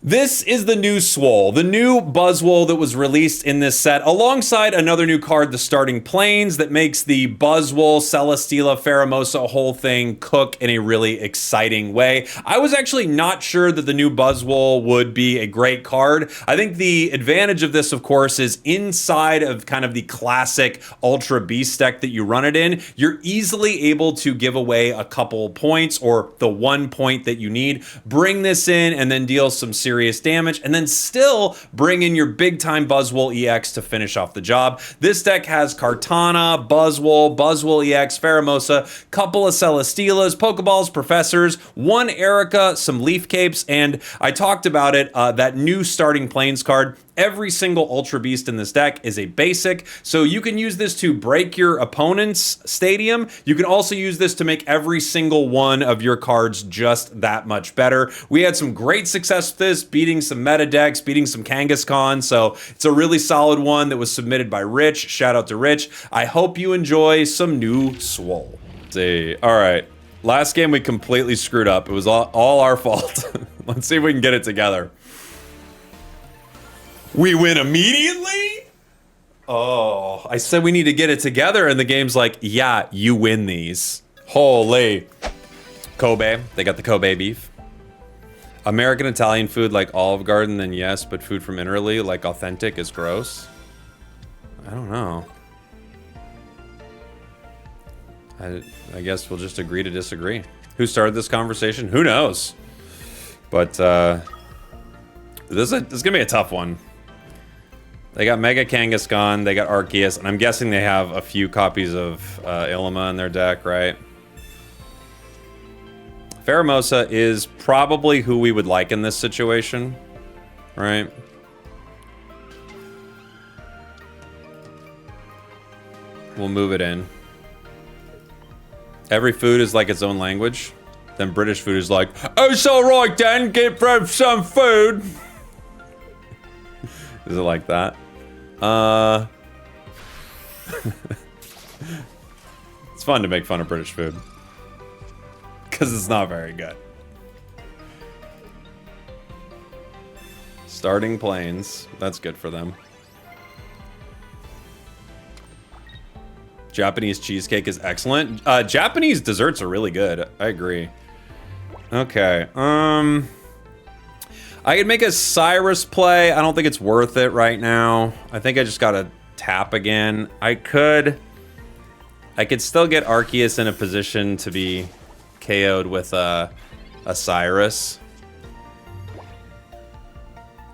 This is the new Swole, the new Buzzwole that was released in this set, alongside another new card, the Starting Plains, that makes the Buzzwole, Celesteela, Pheromosa whole thing cook in a really exciting way. I was actually not sure that the new Buzzwole would be a great card. I think the advantage of this, of course, is inside of kind of the classic Ultra Beast deck that you run it in, you're easily able to give away a couple points or the 1 point that you need, bring this in, and then deal some serious damage, and then still bring in your big time Buzzwole EX to finish off the job. This deck has Kartana, Buzzwole, Buzzwole EX, Pheromosa, couple of Celesteelas, Pokeballs, Professors, one Erica, some Leaf Capes, and I talked about it, that new Starting Plains card. Every single Ultra Beast in this deck is a basic, so you can use this to break your opponent's stadium. You can also use this to make every single one of your cards just that much better. We had some great success with this, beating some meta decks, beating some Kangaskhan, so it's a really solid one that was submitted by Rich. Shout out to Rich. I hope you enjoy some new Swole. Let's see. All right. Last game we completely screwed up. It was all our fault. Let's see if we can get it together. We win immediately? Oh, I said we need to get it together, and the game's like, yeah, you win these. Holy. Kobe. They got the Kobe beef. American Italian food like Olive Garden, then yes, but food from Italy like authentic is gross. I don't know. I guess we'll just agree to disagree. Who started this conversation? Who knows? But this is gonna be a tough one. They got Mega Kangaskhan, they got Arceus, and I'm guessing they have a few copies of Ilima in their deck, right? Pheromosa is probably who we would like in this situation, right? We'll move it in. Every food is like its own language. Then British food is like, oh, it's alright then, get some food. Is it like that? It's fun to make fun of British food. Because it's not very good. Starting Plains. That's good for them. Japanese cheesecake is excellent. Japanese desserts are really good. I agree. Okay. I could make a Cyrus play. I don't think it's worth it right now. I think I just gotta tap again. I could still get Arceus in a position to be KO'd with a Cyrus.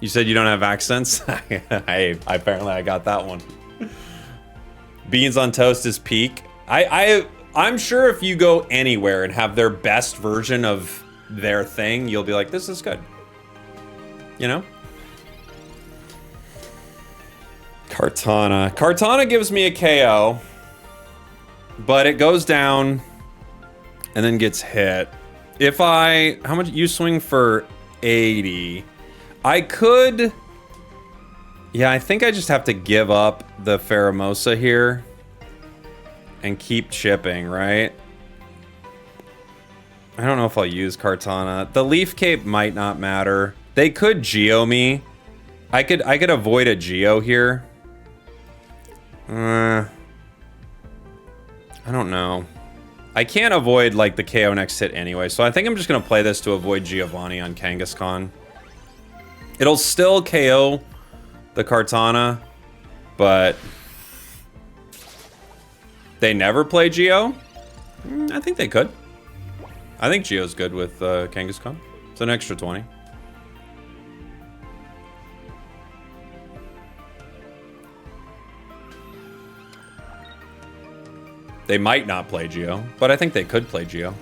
You said you don't have accents? Apparently I got that one. Beans on toast is peak. I'm sure if you go anywhere and have their best version of their thing, you'll be like, this is good. You know? Kartana. Kartana gives me a KO, but it goes down and then gets hit. If how much you swing for 80? I could, yeah, I think I just have to give up the Pheromosa here and keep chipping, right? I don't know if I'll use Kartana. The Leaf Cape might not matter. They could Geo me. I could avoid a Geo here. I don't know. I can't avoid like the KO next hit anyway, so I think I'm just gonna play this to avoid Giovanni on Kangaskhan. It'll still KO the Kartana, but they never play Geo? I think they could. I think Geo's good with Kangaskhan. It's an extra 20. They might not play Geo, but I think they could play Geo.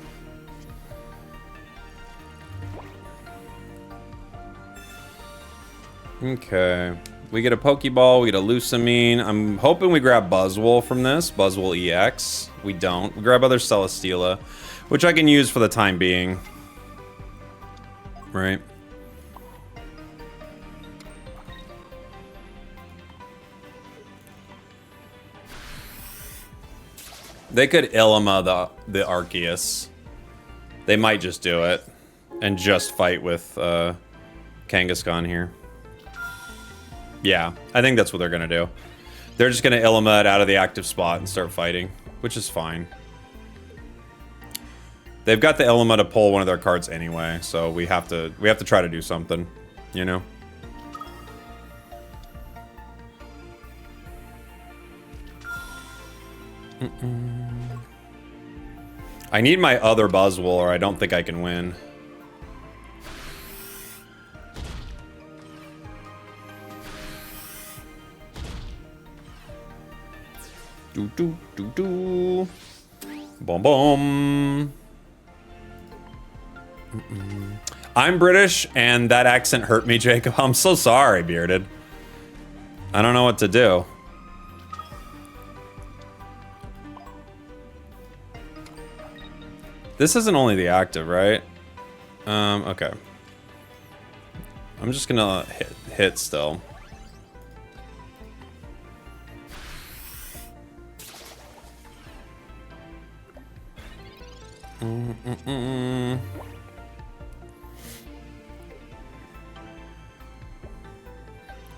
Okay. We get a Pokeball, we get a Lucamine. I'm hoping we grab Buzzwole from this. Buzzwole EX. We don't. We grab other Celesteela, which I can use for the time being. Right. They could Ilima the Arceus. They might just do it and just fight with Kangaskhan here. Yeah, I think that's what they're gonna do. They're just gonna Illimat out of the active spot and start fighting, which is fine. They've got the Illimat to pull one of their cards anyway, so we have to try to do something, you know? I need my other Buzzwole or I don't think I can win. Do do do do. Boom boom. I'm British and that accent hurt me, Jacob. I'm so sorry, Bearded. I don't know what to do. This isn't only the active, right? Okay. I'm just gonna hit still.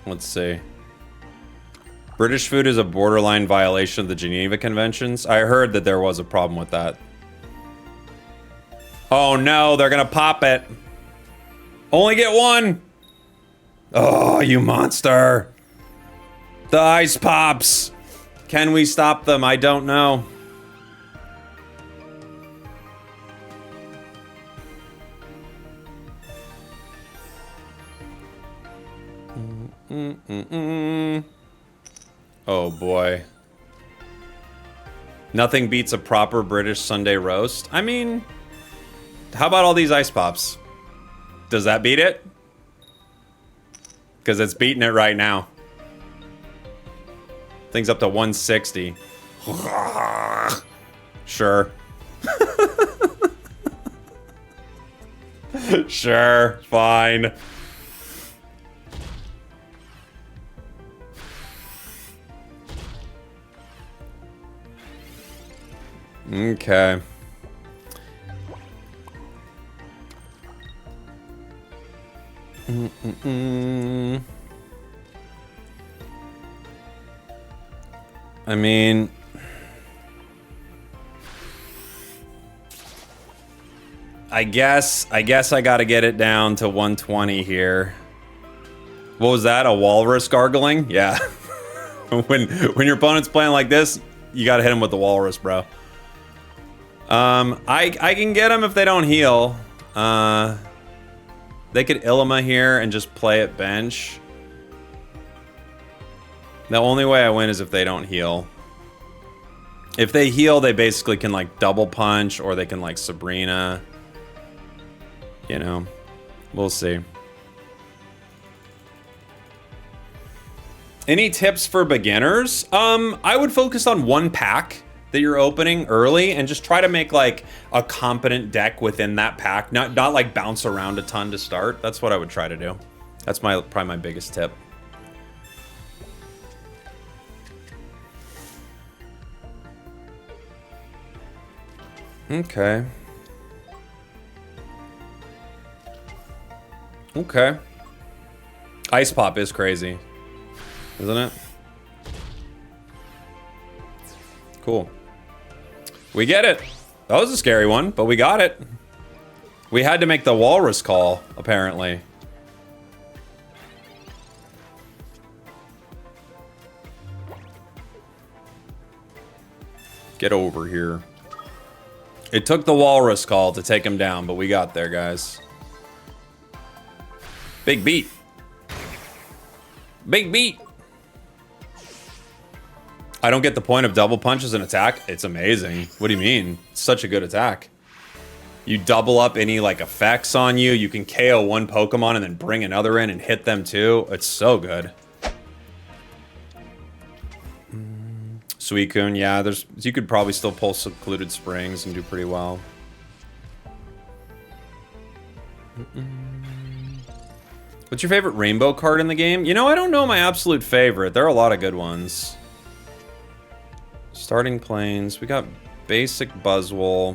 Let's see. British food is a borderline violation of the Geneva Conventions. I heard that there was a problem with that. Oh no, they're gonna pop it. Only get one. Oh, you monster. The ice pops. Can we stop them? I don't know. Oh boy. Nothing beats a proper British Sunday roast. I mean, how about all these ice pops? Does that beat it? Because it's beating it right now. Thing's up to 160. Sure. Sure, fine. Okay. I mean, I guess I gotta get it down to 120 here. What was that? A walrus gargling? Yeah. when your opponent's playing like this, you gotta hit him with the walrus, bro. I can get them if they don't heal. They could Illima here and just play at bench. The only way I win is if they don't heal. If they heal, they basically can like double punch or they can like Sabrina. You know, we'll see. Any tips for beginners? I would focus on one pack that you're opening early and just try to make like a competent deck within that pack. Not like bounce around a ton to start. That's what I would try to do. That's probably my biggest tip. Okay. Okay. Ice Pop is crazy, isn't it? Cool. We get it. That was a scary one, but we got it. We had to make the walrus call, apparently. Get over here. It took the walrus call to take him down, but we got there, guys. Big beat. Big beat. I don't get the point of double punch as an attack. It's amazing. What do you mean? It's such a good attack. You double up any like effects on you. You can KO one Pokemon and then bring another in and hit them too. It's so good. Suicune, yeah, you could probably still pull Secluded Springs and do pretty well. What's your favorite rainbow card in the game? You know, I don't know my absolute favorite. There are a lot of good ones. Starting Plains. We got basic Buzzwole.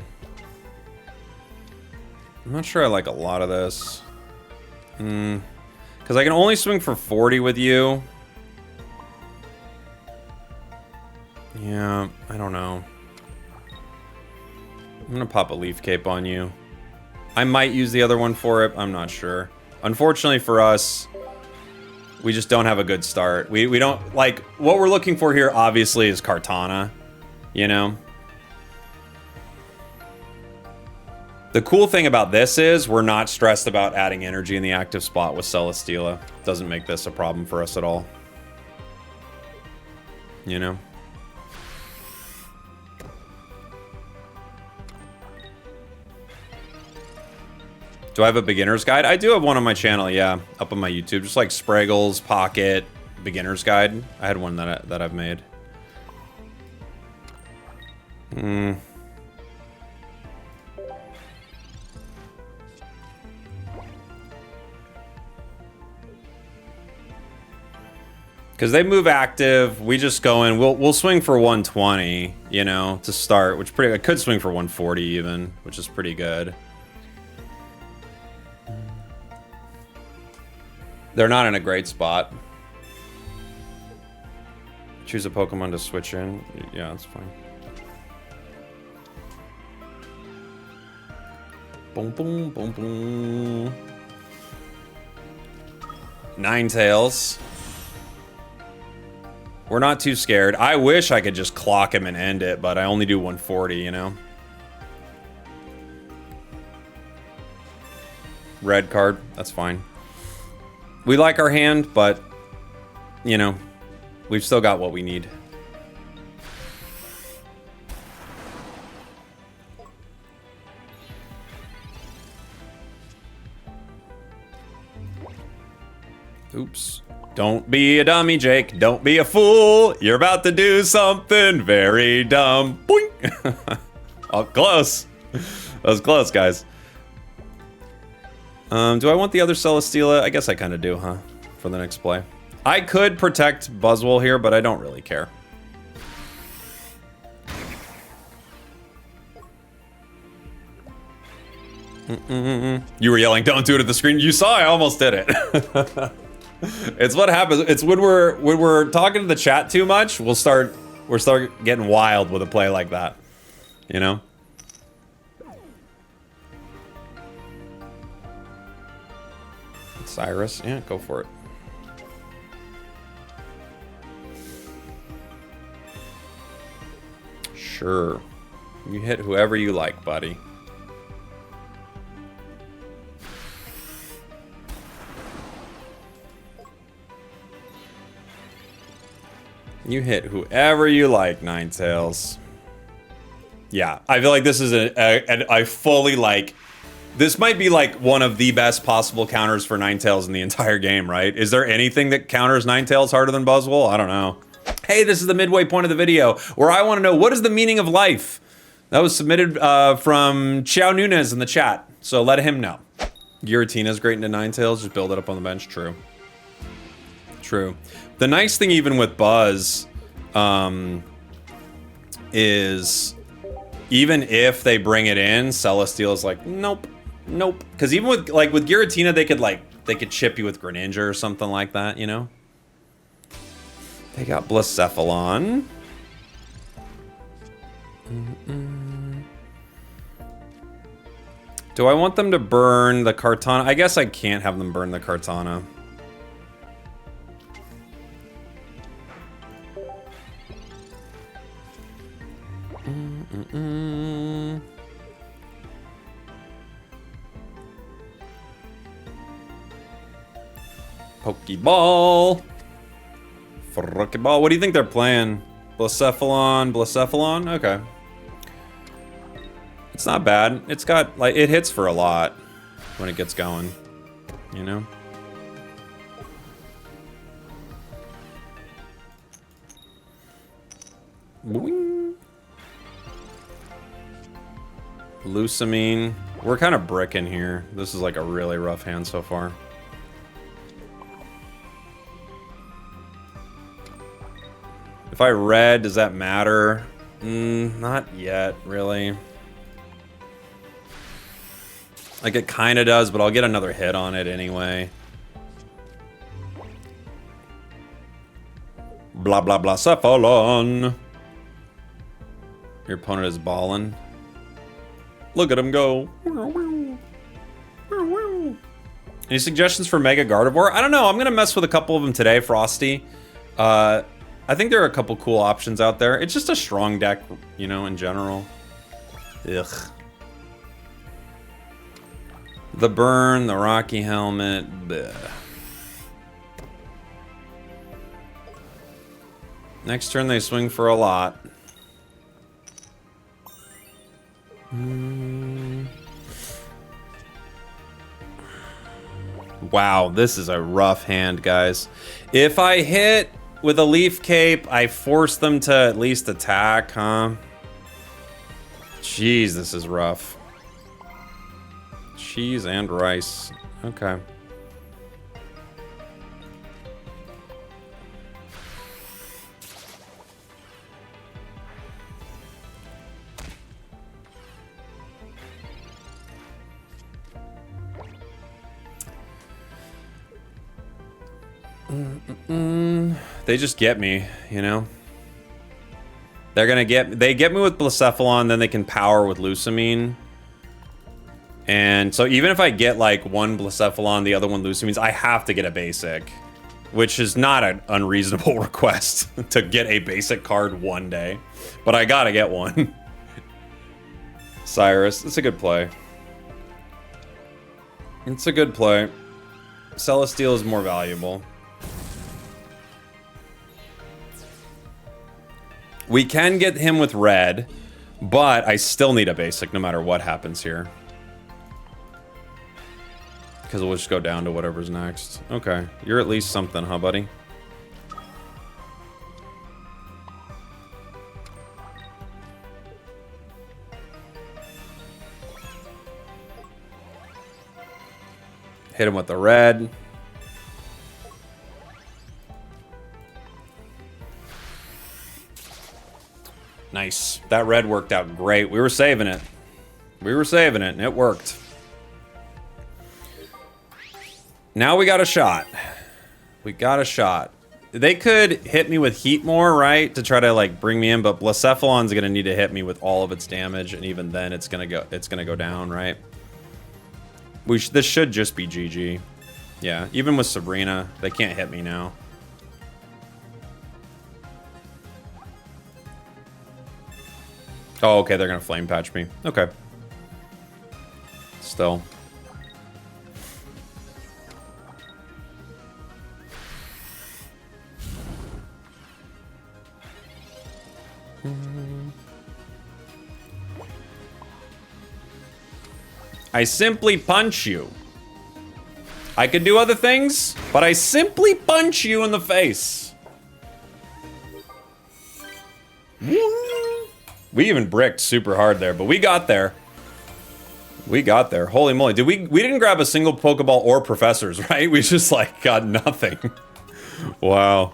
I'm not sure I like a lot of this. Because I can only swing for 40 with you. Yeah, I don't know. I'm gonna pop a Leaf Cape on you. I might use the other one for it. I'm not sure. Unfortunately for us, we just don't have a good start. We don't, like, what we're looking for here, obviously, is Kartana, you know? The cool thing about this is we're not stressed about adding energy in the active spot with Celesteela. Doesn't make this a problem for us at all. You know? Do I have a beginner's guide? I do have one on my channel, yeah. Up on my YouTube. Just like Spragels, Pocket, beginner's guide. I had one that I've made. Because they move active, we just go in. We'll swing for 120, you know, to start, which I could swing for 140 even, which is pretty good. They're not in a great spot. Choose a Pokemon to switch in. Yeah, that's fine. Boom, boom, boom, boom. Ninetales. We're not too scared. I wish I could just clock him and end it, but I only do 140, you know? Red card. That's fine. We like our hand, but, you know, we've still got what we need. Oops. Don't be a dummy, Jake. Don't be a fool. You're about to do something very dumb. Boing! Oh, close. That was close, guys. Do I want the other Celesteela? I guess I kind of do, huh? For the next play. I could protect Buzzwole here, but I don't really care. You were yelling, don't do it at the screen. You saw I almost did it. It's what happens. It's when we're talking to the chat too much, we'll start getting wild with a play like that. You know? Cyrus, yeah, go for it. Sure. You hit whoever you like, buddy. You hit whoever you like, Ninetales. Yeah, I feel like this is I fully like... This might be like one of the best possible counters for Ninetales in the entire game, right? Is there anything that counters Ninetales harder than Buzzwole? I don't know. Hey, this is the midway point of the video where I want to know, what is the meaning of life? That was submitted from Xiao Nunez in the chat, so let him know. Giratina's great into Ninetales, just build it up on the bench. True. True. The nice thing even with Buzz is even if they bring it in, Celesteela is like, nope. Nope. Because even with Giratina, they could chip you with Greninja or something like that, you know? They got Blacephalon. Do I want them to burn the Kartana? I guess I can't have them burn the Kartana. Pokeball. Pokeball. What do you think they're playing? Blacephalon? Okay. It's not bad. It's got, like, it hits for a lot when it gets going, you know? Boing. Lucamine. We're kind of bricking here. This is like a really rough hand so far. If I red, does that matter? Not yet, really. Like, it kind of does, but I'll get another hit on it anyway. Blah, blah, blah, cephalon. Your opponent is ballin'. Look at him go. Any suggestions for Mega Gardevoir? I don't know. I'm going to mess with a couple of them today, Frosty. I think there are a couple cool options out there. It's just a strong deck, you know, in general. Ugh. The burn, the Rocky Helmet. Bleh. Next turn they swing for a lot. Wow, this is a rough hand, guys. If I hit with a Leaf Cape, I force them to at least attack, huh? Jeez, this is rough. Cheese and rice. Okay. They just get me, you know? They're gonna they get me with Blacephalon, then they can power with Lusamine. And so even if I get like one Blacephalon, the other one Lusamines, I have to get a basic. Which is not an unreasonable request to get a basic card one day. But I gotta get one. Cyrus, it's a good play. It's a good play. Celesteal is more valuable. We can get him with red, but I still need a basic no matter what happens here. Because we'll just go down to whatever's next. Okay, you're at least something, huh, buddy? Hit him with the red. Nice. That red worked out great. We were saving it. We were saving it, and it worked. Now we got a shot. We got a shot. They could hit me with heat more, right? To try to like bring me in, but Blacephalon's gonna need to hit me with all of its damage, and even then it's gonna go down, right? This should just be GG. Yeah, even with Sabrina, they can't hit me now. Oh, okay, they're gonna flame patch me. Okay. Still. I simply punch you. I could do other things, but I simply punch you in the face. We even bricked super hard there, but we got there. We got there. Holy moly. We didn't grab a single Pokeball or Professors, right? We just like got nothing. Wow.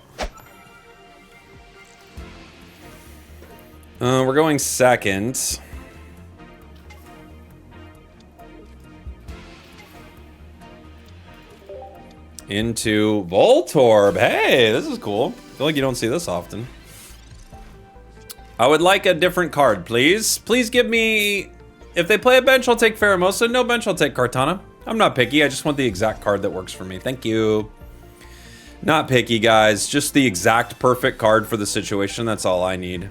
We're going second. Into Voltorb. Hey, this is cool. I feel like you don't see this often. I would like a different card, please. Please give me... If they play a bench, I'll take Pheromosa. No bench, I'll take Kartana. I'm not picky. I just want the exact card that works for me. Thank you. Not picky, guys. Just the exact perfect card for the situation. That's all I need.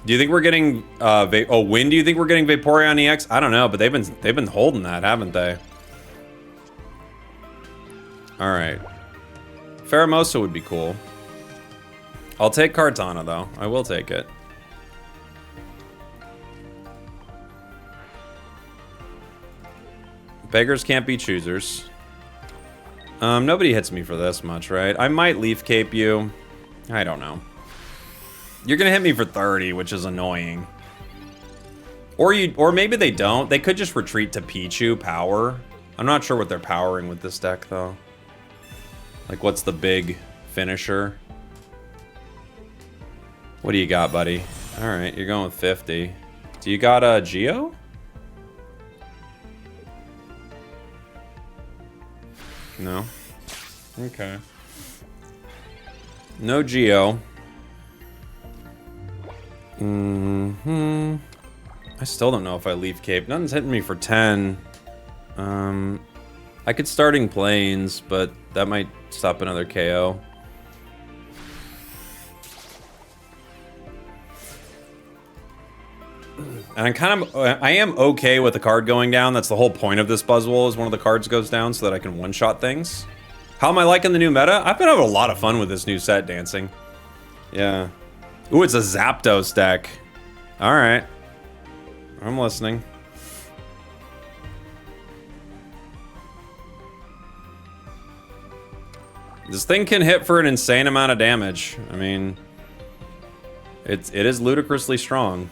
Do you think we're getting when do you think we're getting Vaporeon EX? I don't know, but they've been holding that, haven't they? All right. Pheromosa would be cool. I'll take Kartana though. I will take it. Beggars can't be choosers. Nobody hits me for this much, right? I might Leaf Cape you. I don't know. You're gonna hit me for 30, which is annoying. Or maybe they don't. They could just retreat to Pichu power. I'm not sure what they're powering with this deck though. Like what's the big finisher? What do you got, buddy? All right, you're going with 50. Do you got a Geo? No. Okay. No Geo. I still don't know if I leaf cape. Nothing's hitting me for 10. I could starting planes, but that might stop another KO. And I am okay with the card going down. That's the whole point of this Buzzwole, is one of the cards goes down so that I can one-shot things. How am I liking the new meta? I've been having a lot of fun with this new set, dancing. Yeah. Ooh, it's a Zapdos deck. All right. I'm listening. This thing can hit for an insane amount of damage. I mean, it is ludicrously strong.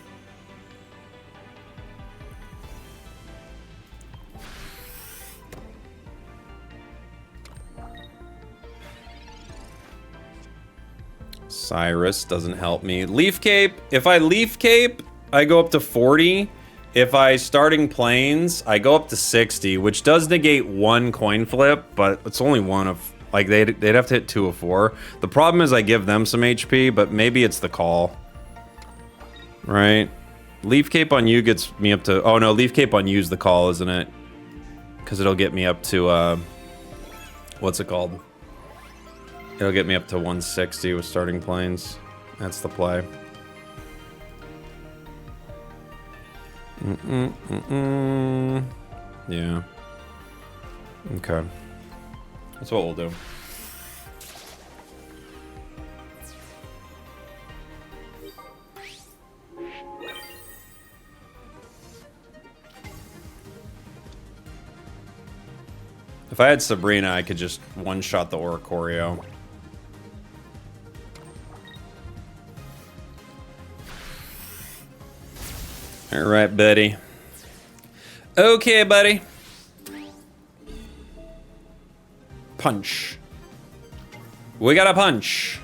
Cyrus doesn't help me. Leaf Cape. If I Leaf Cape, I go up to 40. If I starting planes, I go up to 60, which does negate one coin flip, but it's only one of, like, they'd have to hit 2 of 4. The problem is I give them some HP, but maybe it's the call. Right? Leaf Cape on you gets me up to, oh no, Leaf Cape on you is the call, isn't it? Because it'll get me up to, what's it called? It'll get me up to 160 with starting planes. That's the play. Yeah. Okay. That's what we'll do. If I had Sabrina, I could just one-shot the Oricorio. All right, buddy. Okay, buddy. Punch. We got a punch.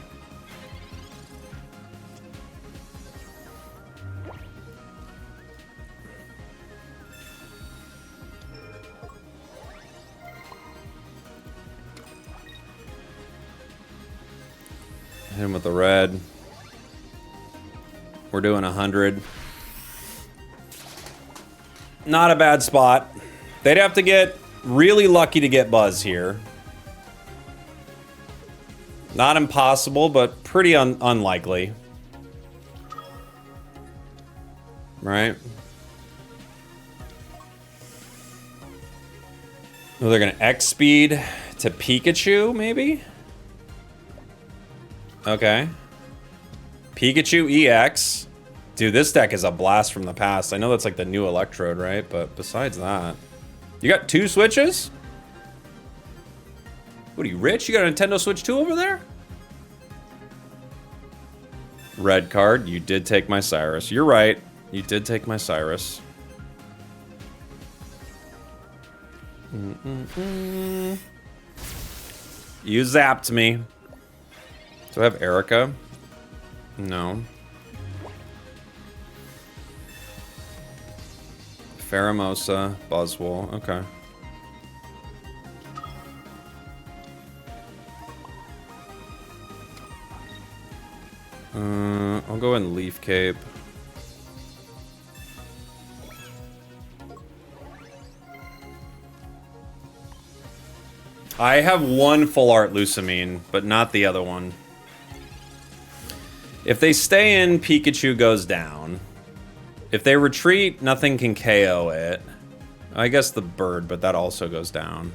Hit him with the red. We're doing 100. Not a bad spot. They'd have to get really lucky to get Buzz here. Not impossible, but pretty unlikely. Right? Oh, they're gonna X-speed to Pikachu, maybe? Okay. Pikachu EX. Dude, this deck is a blast from the past. I know that's like the new Electrode, right? But besides that... You got 2 Switches? What are you, rich? You got a Nintendo Switch 2 over there? Red card. You did take my Cyrus. You're right. You did take my Cyrus. You zapped me. Do I have Erica? No. Pheromosa, Buzzwole, okay. I'll go in Leaf Cape. I have 1 full art Lusamine, but not the other one. If they stay in, Pikachu goes down. If they retreat, nothing can KO it. I guess the bird, but that also goes down.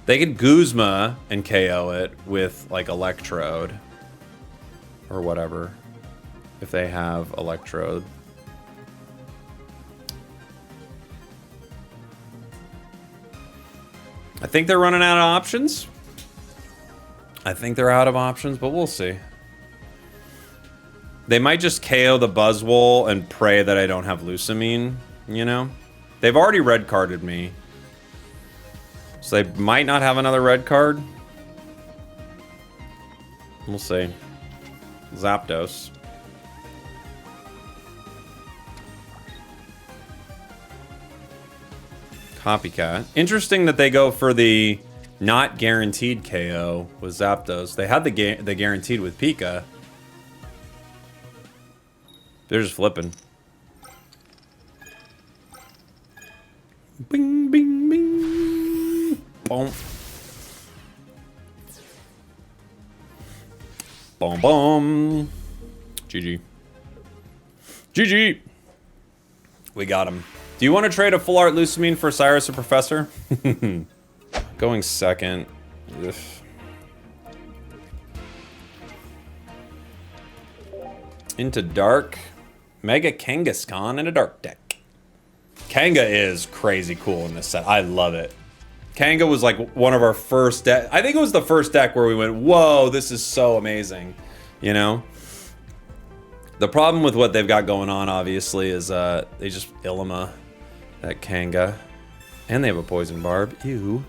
They could Guzma and KO it with, like, Electrode. Or whatever. If they have Electrode. I think they're running out of options. I think they're out of options, but we'll see. They might just KO the Buzzwole and pray that I don't have Lusamine, you know? They've already red carded me. So they might not have another red card. We'll see. Zapdos. Copycat. Interesting that they go for the not guaranteed KO with Zapdos. They had the guaranteed with Pika. They're just flipping. Bing, bing, bing. Boom. Boom, boom. GG. GG. We got him. Do you want to trade a full art Lucamine for Cyrus or Professor? Going second. Ugh. Into dark. Mega Kangaskhan in a dark deck. Kanga is crazy cool in this set. I love it. Kanga was like one of our first deck. I think it was the first deck where we went, whoa, this is so amazing. You know? The problem with what they've got going on, obviously, is they just Illima that Kanga. And they have a Poison Barb. Ew.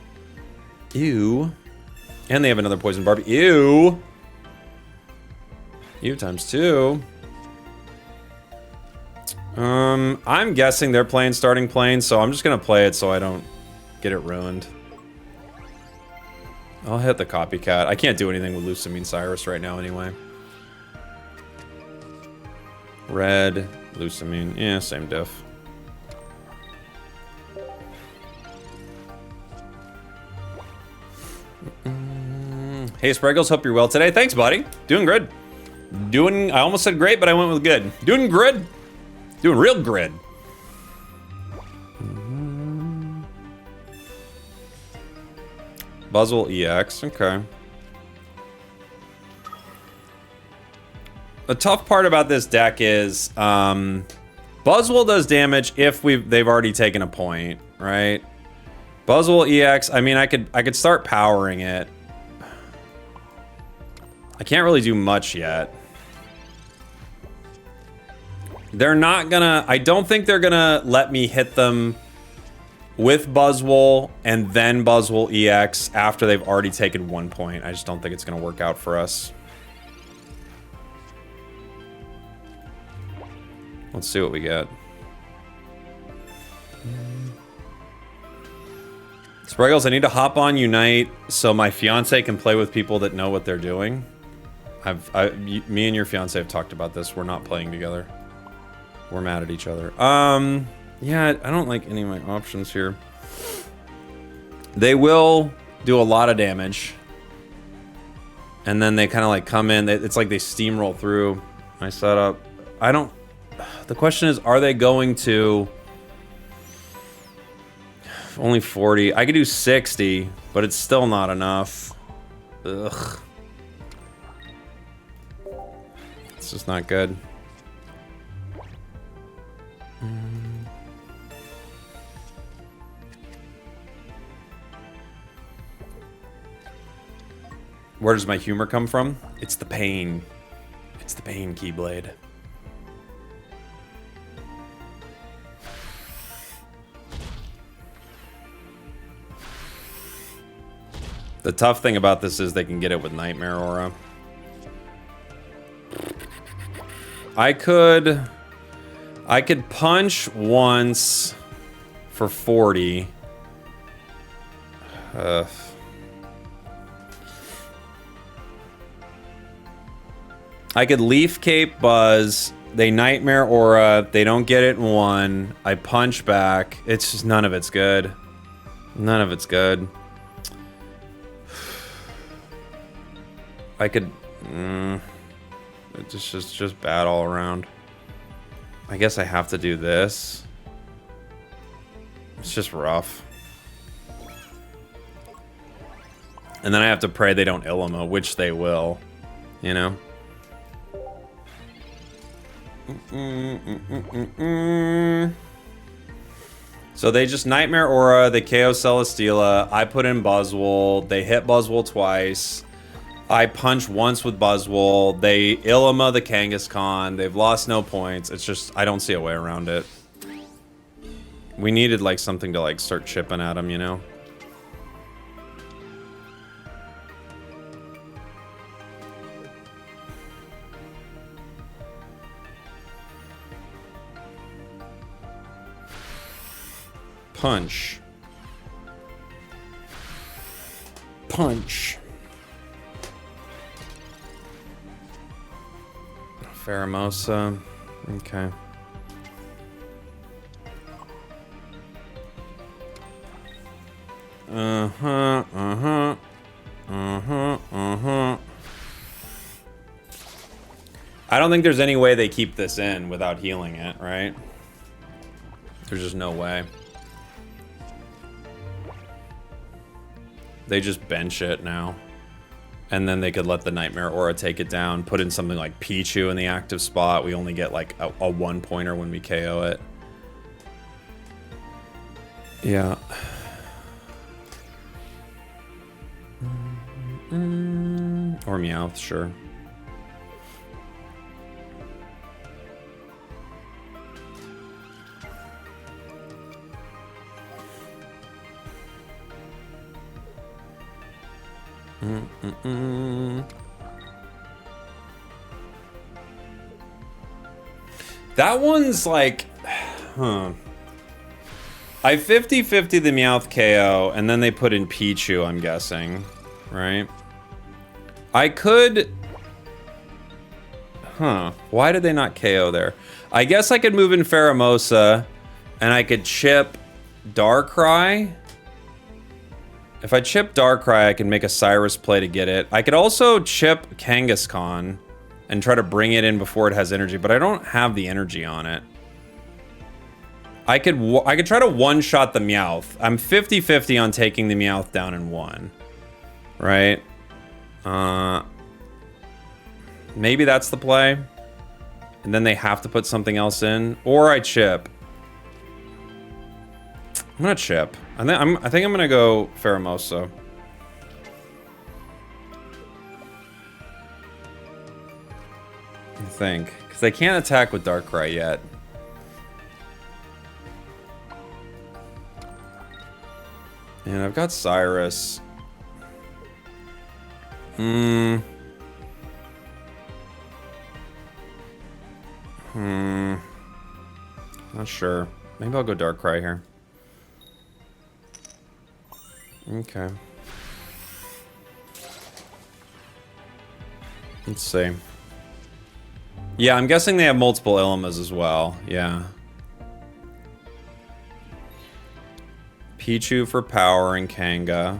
Ew. And they have another Poison Barb. Ew. Ew times 2. I'm guessing they're playing starting plane, so I'm just gonna play it so I don't get it ruined. I'll hit the Copycat. I can't do anything with Lucamine Cyrus right now anyway. Red, Lucamine. Yeah, same diff. Hey, Spragels, hope you're well today. Thanks, buddy. Doing good. I almost said great, but I went with good. Doing good. Doing real good. Buzzwole EX, okay. The tough part about this deck is Buzzwole does damage if they've already taken a point, right? Buzzwole EX, I mean, I could start powering it. I can't really do much yet. They're not gonna, I don't think they're gonna let me hit them with Buzzwole and then Buzzwole EX after they've already taken 1 point. I just don't think it's gonna work out for us. Let's see what we get. Spragels, I need to hop on Unite so my fiance can play with people that know what they're doing. Me and your fiance have talked about this. We're not playing together. We're mad at each other. Yeah, I don't like any of my options here. They will do a lot of damage. And then they kind of like come in. It's like they steamroll through my setup. The question is, are they going to... Only 40. I could do 60, but it's still not enough. Ugh. It's just not good. Where does my humor come from? It's the pain. It's the pain, Keyblade. The tough thing about this is they can get it with Nightmare Aura. I could punch once for 40. I could Leaf Cape Buzz. They Nightmare Aura. They don't get it in 1. I punch back. It's just none of it's good. None of it's good. I could... it's just bad all around. I guess I have to do this. It's just rough. And then I have to pray they don't Illima, which they will. You know? So they just Nightmare Aura, they KO Celesteela, I put in Buzzwole, they hit Buzzwole twice. I punch once with Buzzwole. They Illima the Kangaskhan. They've lost no points. It's just, I don't see a way around it. We needed, like, something to, like, start chipping at them, you know? Punch. punch. Pheromosa. Okay. Uh-huh. I don't think there's any way they keep this in without healing it, right? There's just no way. They just bench it now. And then they could let the Nightmare Aura take it down, put in something like Pichu in the active spot. We only get like a one-pointer when we KO it. Yeah. Or Meowth, sure. That one's like, huh. I 50-50 the Meowth KO, and then they put in Pichu, I'm guessing, right? I could... Huh. Why did they not KO there? I guess I could move in Pheromosa, and I could chip Darkrai. If I chip Darkrai, I can make a Cyrus play to get it. I could also chip Kangaskhan and try to bring it in before it has energy, but I don't have the energy on it. I could try to one-shot the Meowth. I'm 50-50 on taking the Meowth down in one. Right? Maybe that's the play. And then they have to put something else in. Or I chip. I'm gonna chip. I think I'm gonna go Pheromosa. I think. Because they can't attack with Darkrai yet. And I've got Cyrus. Not sure. Maybe I'll go Darkrai here. Okay. Let's see. Yeah, I'm guessing they have multiple Illumas as well. Yeah. Pichu for power and Kanga.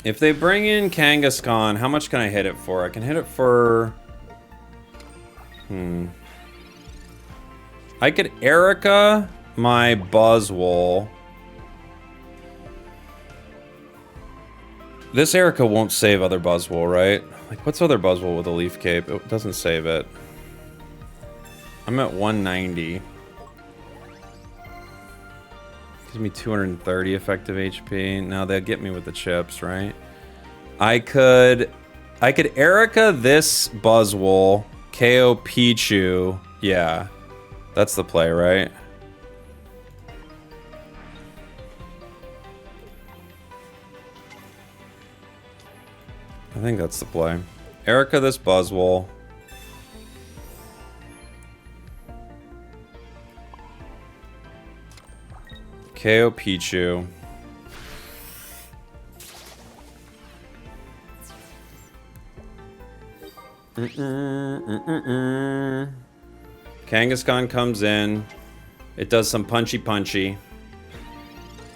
If they bring in Kangaskhan, how much can I hit it for? I can hit it for... I could Erica my Buzzwole. This Erica won't save other Buzzwole, right? Like, what's other Buzzwole with a Leaf Cape? It doesn't save it. I'm at 190. Gives me 230 effective HP. Now they'll get me with the chips, right? I could Erica this Buzzwole, KO Pichu. Yeah, that's the play, right? I think that's the play. Erica this Buzzwole. KO Pichu. Kangaskhan comes in. It does some punchy.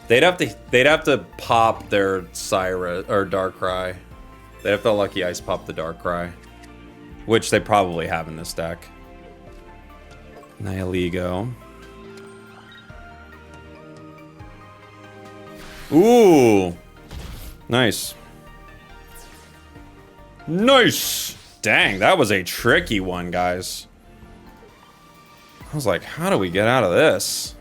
They'd have to pop their Cyrus or Darkrai. They'd have to Lucky Ice pop the Darkrai, which they probably have in this deck. Nihilego. Ooh, nice. Nice. Dang, that was a tricky one, guys. I was like, how do we get out of this?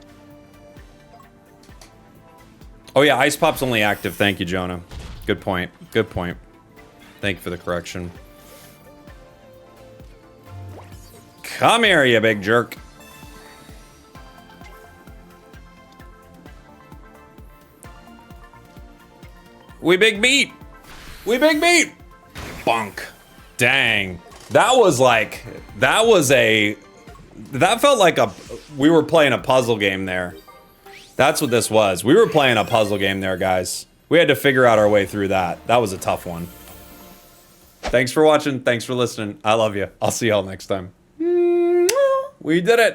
Oh yeah, Ice Pop's only active. Thank you, Jonah. Good point. Good point. Thank you for the correction. Come here, you big jerk. We big beat. We big beat. Bonk. Dang. That was like, that felt like we were playing a puzzle game there. That's what this was. We were playing a puzzle game there, guys. We had to figure out our way through that. That was a tough one. Thanks for watching. Thanks for listening. I love you. I'll see y'all next time. We did it.